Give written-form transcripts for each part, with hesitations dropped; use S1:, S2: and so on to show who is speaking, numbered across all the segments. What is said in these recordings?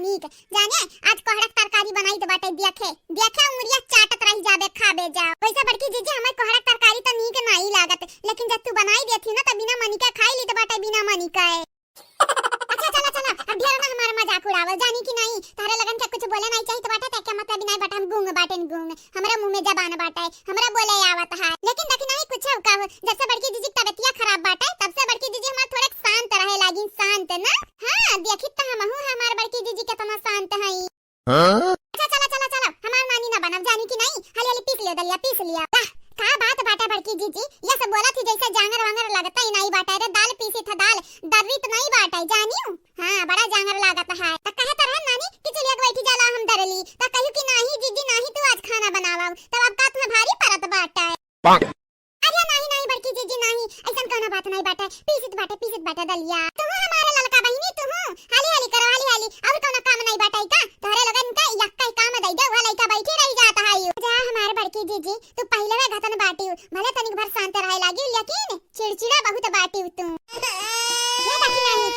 S1: नीक जाने आज कोहड़ा तरकारी बनाई तो बाटे देखे देखे उंगलियां चाटत रही जाबे खाबे जाओ। वैसे बड़की जीजी हमार कोहड़ा तरकारी तो नीक नहीं लागत, लेकिन जब तू बनाई देथी ना तो बिना मनी का खाई ली तो बाटे बिना मनी का है। अच्छा चला चला अब ढेर ना हमारा मजाक उड़ावल जानी कि नहीं, तारे लगन के कुछ बोले नहीं चाहिए तो बाटे ते क्या मतलब नहीं बाटे, हम गूंग बाटे गूंग हमरा मुंह में जबान बाटे हमरा बोले आवत है। लेकिन देखी नहीं कुछ का जब से बड़की जीजी तबीयत खराब बाटे तब से बड़की जीजी हमार थोड़ा शांत रहे लागी, शांत ना। हां देखी त हम हमार बड़की जीजी कितना शांत है। अच्छा चला चला चला हमार नानी ना बनब जानी कि नहीं, हाली हाली पीस लियो दलिया पीस लिया का बात बाटा बड़की जीजी ये सब बोला थी जैसे जांगर वांगर लगता ही नहीं बाटा रे, दाल पीसी था दाल दर्री तो नहीं बाटा जानियो। हां बड़ा जांगर लागत है त कहे त रह नानी कि चलिए बैठी जाला हम डरली त कहू कि नहीं जीजी नहीं तू आज खाना बनावा तब अब का तुम्हें भारी परत बाटा है। अरे नहीं नहीं बड़की जीजी नहीं ऐसा कहना बात नहीं बाटा, पीसित बाटा दलिया तुम हमारे ललका बहिनी तुम हाली हाली करो हाली हाली और कोनो काम नहीं बाटा का तोरे लगन का यक्का काम दई दे वो लइका बैठी रही जाता है जा हमारे बड़की जीजी तू पहले वे घतन बाटी भले तनिक भर शांत रहे लागी लेकिन चिड़चिड़ा बहुत बाटी तू ये देखी नहीं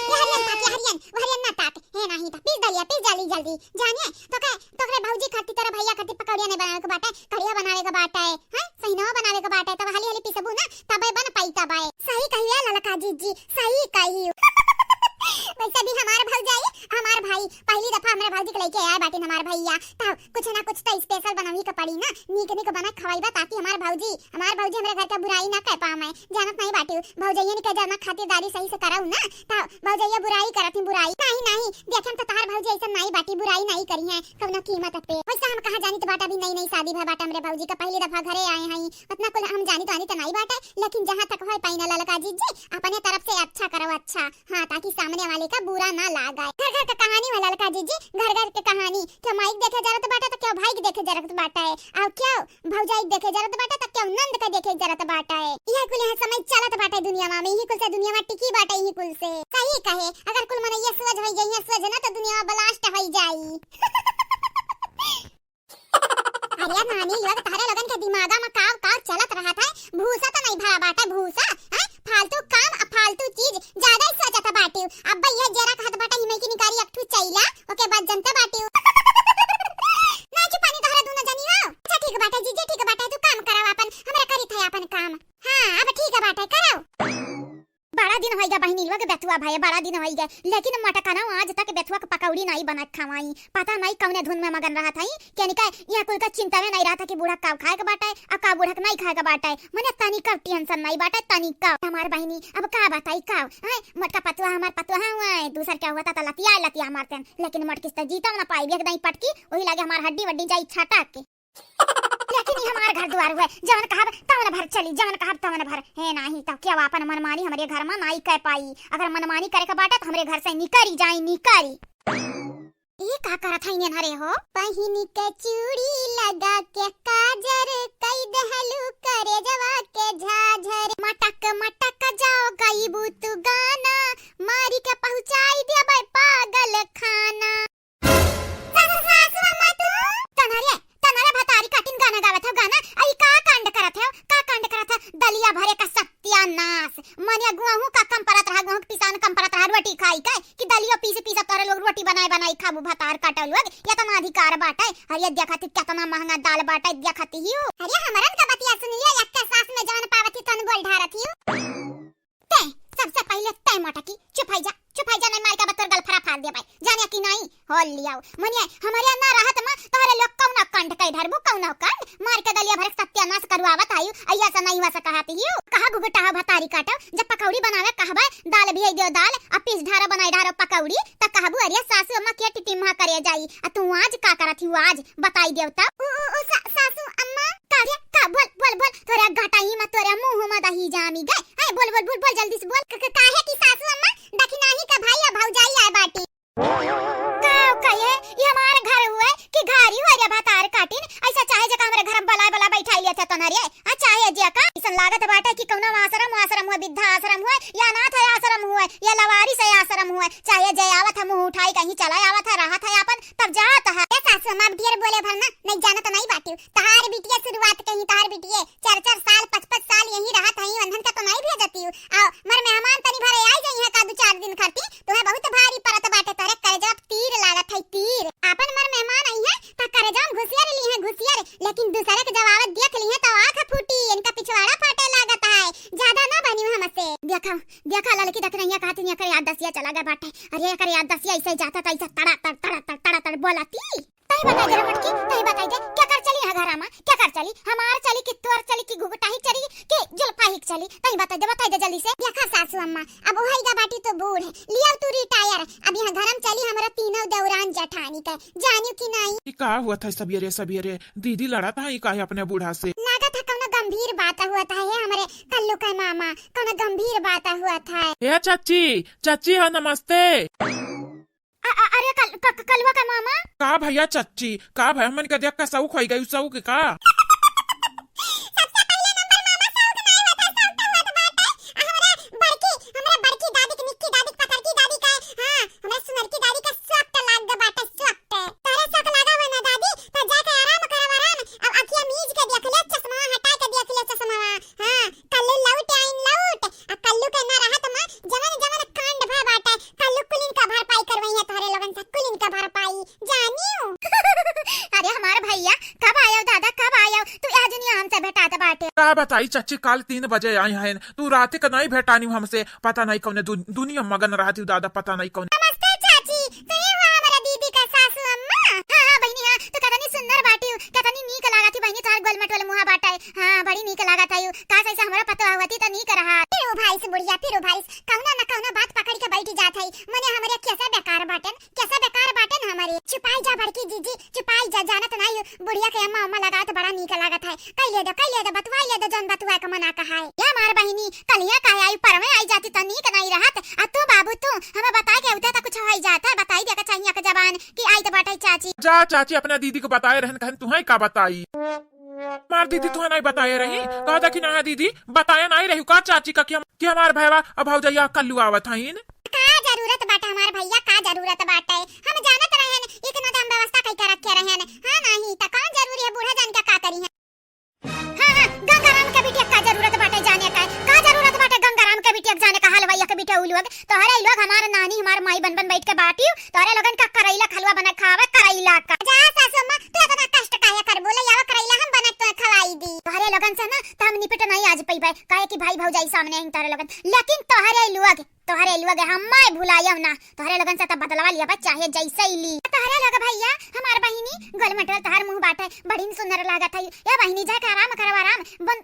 S1: ये हरियन ना ताक है नहीं था पीस दलिया पीस जल्दी जल्दी जानिए तो कह तोरे भौजी खाती तेरा भैया खाती पकौड़िया नहीं बनावे के बाटा कढ़िया बनावे के बाटा है हां सही ना बनावे के बाटा है तब हाली हाली पीसबू ना तबे बन पाई तबे सही कहिए ललका जीजी सही कहियो। वैसे भी हमार भौजाई हमार भाई पहली दफा हमारे भौजी के लेके आया बाटी हमार भैया तब कुछ ना कुछ तो स्पेशल बनावी के पड़ी ना नीक नीक बना खवाईबा ताकि हमार भौजी हमारे घर का बुराई ना कह पावे जानत नहीं बाटी भौजैया ने कह जाना खातिरदारी सही से कराऊ ना तब भौजैया बुराई करती बुराई नहीं देखें तो तार भौजी ऐसा नहीं बाटी बुराई नहीं करी है कब ना कीमत पे। वैसे हम कहां जानी तो बाटा भी नई शादी है बाटा हमारे भौजी का पहली दफा घरे आए हैं उतना कुल हम जानी तो आनी तो नहीं बाटा, लेकिन जहां तक होए पाइना ललका जीजी अपने तरफ से अच्छा करो अच्छा हां ताकि सामने वाले का बुरा ना लागे। घर घर का कहानी वाला ललका जीजी घर घर की कहानी क्या माइक देखे जरूरत बाटा तो क्या भाई के देखे जरूरत बाटा है और क्या भौजाई देखे जरूरत बाटा तो क्या नंद का देखे जरूरत बाटा है। यह कुल है समझ चलत बाटा दुनिया में यही कुल से दुनिया में टिकी बाटा यही कुल से सही कहे अगर कुल मन ये सोच होई जाई सोच ना तो दुनिया में ब्लास्ट होई जाई। अरे नानी लोग तारे लगन के दिमागा में काव चलत रहा था भूसा तो नहीं भरा बाटा भूसा फालतू काम फालतू चीज ज्यादा ही सोचत बाटी अब भैया जरा कहत बाटा हिमे की निकारी एकठू चैला ओके बाद जनता बाटी ना चुपानी तोहरा दोनों जनी हो। अच्छा ठीक बाटा जीजी ठीक बाटा तू काम कराव अपन हमरा करी थे अपन काम हां अब ठीक है बाटा कराओ। बड़ा दिन होई गया बहिनी लोग बेथुआ भाई बड़ा दिन होई गया लेकिन मटकाना आज तक बेथुआ का पकौड़ी नहीं बना खवाई पता नहीं कौने धुन में मगन रहा था यानी का यह कोई का चिंता में नहीं रहा था कि बूढ़ा काव खाए का बाटा है और का बूढ़ा नहीं खाए का बाटा है मने तनी का टेंशन नहीं बाटा तनी का हमार बहिनी अब का बताई का मटका पतुआ हमार पतुआ हुआ है दूसर क्या होता था लतिया मारते लेकिन मटकिस तो जीता ना पाई एक नहीं पटकी वही लगे हमार हड्डी वड्डी जाई छाटा के लेकिन ये हमारे घर द्वार हुए जवन कहब तवन भर चली जवन कहब तवन भर है नहीं तो क्या अपन मनमानी हमारे घर में नहीं कह पाई अगर मनमानी करे का बाटा तो हमारे घर से निकरी जाए निकरी। ये का करत है इन्हें हरे हो पहिनी के चूड़ी लगा के काजर कई दहलू करे जवा के झाझर मटक जाओ गईबू तू गाना मारी के पहुंचाई दे भाई पागल खाना। तनारे भतारी काटिन गाना गावत है गाना आई का कांड करत है दलिया भरे का सत्यानाश मने गुहू का कम परत रहा गुहू पिसान कम परत रहा रोटी खाई का कि दलिया पीसे तोरे लोग रोटी बनाई खाबू भतार काटल लोग या तो अधिकार बाटे अरे देखती कितना महंगा दाल बाटे देखती हियो अरे हमरन का बतिया सुन लिया एक के साथ में जान पावती तन बोल ढारत हियो ते सबसे पहले ते मटकी चुपाई जा नहीं मार का बतौर गलफरा फाड़ दे भाई जाने की नहीं हो लियाओ मनिया हमारे ना रहत में तोरे लोग कौना कंड कई धरबू कौना कंड मार के दलिया भर सत्यानाश करवावत आयु ऐसा से नहीं वैसा कहती हियो कहा गुगटा भतारी काटो जब पकौड़ी बनावे कहबा दाल भी दियो दाल आ पीस ढारा बनाई ढारो पकौड़ी त कहबू अरे सासू अम्मा के टिटिम्हा करे जाई आ तू आज का करत हियो आज बताई देव त सासू अम्मा कार्य का बोल तोरा घाटा ही मत तोरा मुंह में दही जामी गए हाय बोल जल्दी से बोल काहे की सासू अम्मा देखी नहीं का भाई या भौजाई आए बाटी काव कहे ये हमारे घर हुए कि घारी हो रे भतार काटिन ऐसा चाहे जे हमरे घर में बला बैठाई लेते तनरे आ चाहे जे का ऐसा लागत बाटे कि कोनो आश्रम हुए विद्या आश्रम हुए या अनाथ आश्रम हुए या लवारिस आश्रम हुए चाहे जे आवत है मुंह उठाई कहीं चला आवत है राहत है अपन तब जात है ए सासू मां ढेर बोले भरना नहीं जानत नहीं बाटी तहार बिटिया शुरुआत कहीं तहार बिटिया 4 साल 5 साल यही रहत है अंधन का तो नहीं भेजती आ मर मेहमान तनी भरे आई जई है का 2 4 दिन खाती तुम्हें बहुत भारी परत बाटे तोरे करे जब तीर लागत है तीर बाटे। अरे अकर याद दसिया ऐसे जाता था, ऐसा तड़ा तड़ तड़ा तड़ तड़ा तड़ बोलाती। तही बताई दे मटकी, तही बताई दे क्या कर चली है घरमा, क्या कर चली, हमार चली कि तोर चली कि घुघटाही चली कि जुल्फाही चली, तही बताई दे जल्दी से। देखा सासू अम्मा, अब वही गा बाटी तो बूढ़ है, लिया तू रिटायर, अब यहाँ घरम चली हमरा तीनों दौरान जेठानी का, जानियो कि नहीं।
S2: का हुआ था सवेरे सवेरे? दीदी लड़ा था का अपने बूढ़ा से?
S1: लगा था कौनो गंभीर बात हुआ था है हमारे कल्लू का मामा, कौनो गंभीर बात हुआ था।
S2: ए चाची, चाची हाँ नमस्ते।
S1: अरे कलवा का मामा
S2: का भैया चाची, का भैया मन का देख का सऊक होई गई, सऊक का
S1: सबसे पहले नंबर मामा सऊक नहीं होता, सऊक हुआ तो बात है हमरा बड़की दादी की, निक्की दादी की, पतर की दादी का, हां हमरा सुनर की दादी का सऊक लाग ग बाटे, सऊक तारे सऊक लगा हुआ ना दादी, तो जाके आराम करब आराम, अब अखिया मीज के देख ले, चश्मा हटा के देख ले चश्मा, हां कल्लू लौट आइन लौट, अब कल्लू के ना रहत मां जवन जवन कांड भा बाटे, कल्लू कुलिन का भरपाई करवई है तोरे लोगन से, कुलिन का भरपाई जानियो। अरे हमारे भैया कब आयो दादा, कब आयो तू? आज नहीं हमसे भेटात बाटे।
S2: का बताई चाची, काल 3 बजे आई है तू, रात के नहीं भेटानी हमसे, पता नहीं कौन दुनिया मगन रहती दादा, पता नहीं कौन।
S1: नमस्ते चाची, तू ही हुआ हमारा दीदी का सासू अम्मा? हां बहनी हां, तू कतनी सुंदर बाटी, कतनी नीक लागत थी बहनी, तोर गोलमट वाला मुंह बाटा है, हां बड़ी नीक लागत है, का ऐसा हमरा पता हुआती त नीक रहा। फिर ओ भाई से बुढ़िया, फिर ओ भाई कौना न कौना बात पकड़ के बैठ जात है, मने हमरे कैसा बेकार बाटन, कैसा बेकार बाटन हमारे। छुपाई जा बड़की जीजी, छुपाई जा, जानत नहीं बुढ़िया के अम्मा अम्मा लगा तो बड़ा नीक लागत है, कई ले दो बतवाई ले दो जन बतवा के मना कहा है। या मार बहनी कलिया कहे आई परमे आई जाती त नीक नहीं रहत, आ तू बाबू तू हमें बता के उठा त कुछ हो जाता, बताई दे के चाहिए के जबान कि आई तो बाटे चाची।
S2: जा चाची अपना दीदी को बताए रहन, कहन तुम्हें का बताई? मार दीदी तुम्हें नहीं बताए रही, कहा था कि ना दीदी बताया नहीं रही का चाची का कि हमार भैया अब भौजैया कल्लू आवत हईन।
S1: का जरूरत बाटा हमार भैया, का जरूरत बाटे, हम जानत रहन इतना तो हम व्यवस्था कई कर रखे रहन, हां नहीं त कौन जरूरी है बूढ़ा जान का करी है। हां गंगाराम के बिटिया का जरूरत बाटे जाने का जरूरत बाटे गंगाराम के बिटिया जाने का, हलवाइया के बिटिया उलुग तोहरे लोग हमार नानी हमार माई बन बैठ के बाटी, तोहरे लोगन का करैला खलवा बना खावे, करैला का जा सासू मां तू इतना कष्ट काहे कर बोले, यावा करैला हम बना तो खवाई दी तोहरे लोगन से ना, त हम निपट नहीं आज पईबे, काहे कि भाई भौजाई सामने हैं तोहरे लोगन, लेकिन तोहरे लोग हम्मा भुलायव ना, तोहरे लोगन से त बदलवा लिया बा चाहे जैसे ही ली। तोहरे लोग भैया हमार बहिनी गोलमटल तोहर मुंह बाटे बड़ी सुंदर लागत है, या बहिनी जाके आराम करब आराम,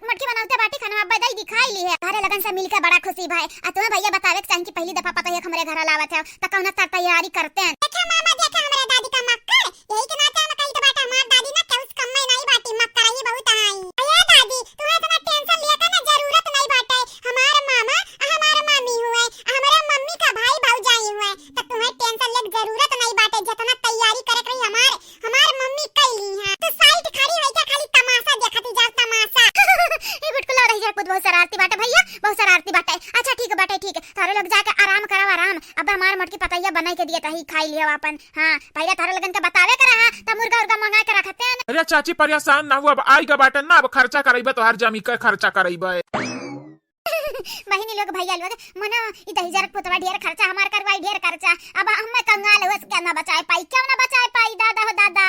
S1: मटकी बनाते बाटी खाना बदाई दिखाई ली है, तोहरे लोगन से मिलके बड़ा खुशी भाई। आ तुम्हें भैया बतावे के चाहिए कि पहली दफा पता है हमरे घर लावत है त कौन तैयारी करते हैं। देखा मामा, देखा हमरे दादी का मक्कर, यही के नाते हम कहीं तो बाटा हमार दादी ना केउस कम में नहीं बाटी, मक्कर ही बहुत आई। अरे दादी तुम्हें इतना टेंशन लिया का ना जरूरत नहीं बाटे, हमार मामा हमार मामी हुए, हमारे मम्मी का भाई भौजाई हुए, तो तुम्हें टेंशन ले जरूरत नहीं बाटे, जितना तैयारी करे रही हमार मम्मी कैली है, तो साइड खड़ी होई के खाली तमाशा देखती जा, तमाशा। ये बिटकुला रही जा, बहुत शरारती बाटे भैया, बहुत शरारती बाटे। अच्छा ठीक है बाटे, ठीक है थारे लोग जाके आराम करब आराम, अब हमार मटकी पतैया बनाई के दिए तही खाई लियो अपन। हां पहले थारे लोगन के बतावे के रहा त मुर्गा उर्गा मंगा के रखते हैं।
S2: अरे चाची परेशान ना हुआ, अब आई का बाटन ना, अब खर्चा करैबे तो हर जमी का खर्चा करैबे।
S1: बहिनी लोग भैया लोग मना इ 10,000 पुतवा ढेर खर्चा हमार करवाई, ढेर खर्चा, अब हम कंगाल होस के ना बचाए पाई, क्यों ना बचाए पाई दादा हो दादा।